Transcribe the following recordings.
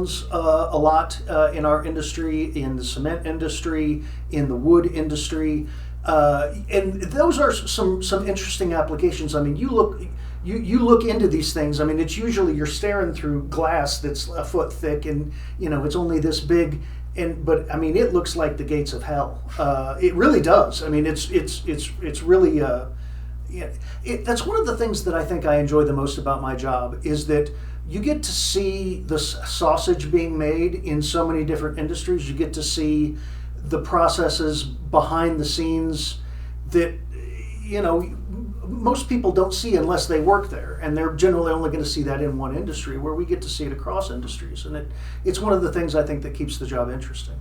stones a lot in our industry, in the cement industry, in the wood industry, and those are some interesting applications. I mean, you look into these things. I mean, it's usually you're staring through glass that's a foot thick, and it's only this big. But I mean, it looks like the gates of hell. It really does. I mean, it's really. That's one of the things that I think I enjoy the most about my job is that you get to see the sausage being made in so many different industries. You get to see the processes behind the scenes that most people don't see unless they work there, and they're generally only going to see that in one industry, where we get to see it across industries, and it's one of the things I think that keeps the job interesting.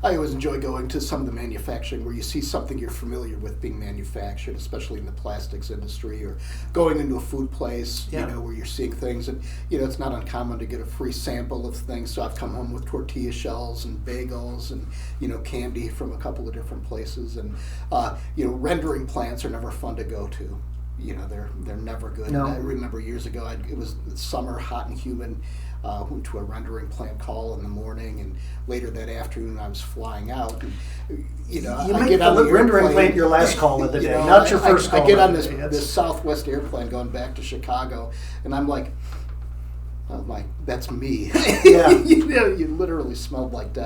I always enjoy going to some of the manufacturing where you see something you're familiar with being manufactured, especially in the plastics industry, or going into a food place, where you're seeing things. And, it's not uncommon to get a free sample of things. So I've come home with tortilla shells and bagels and, candy from a couple of different places. And, rendering plants are never fun to go to. They're never good. No. I remember years ago, it was summer, hot and humid. Went to a rendering plant call in the morning, and later that afternoon I was flying out. And, you I make get on the rendering airplane, plant your last call of the day, not your first call. I get on of the day. this Southwest airplane going back to Chicago, and I'm like, oh my, that's me. Yeah. You literally smelled like death.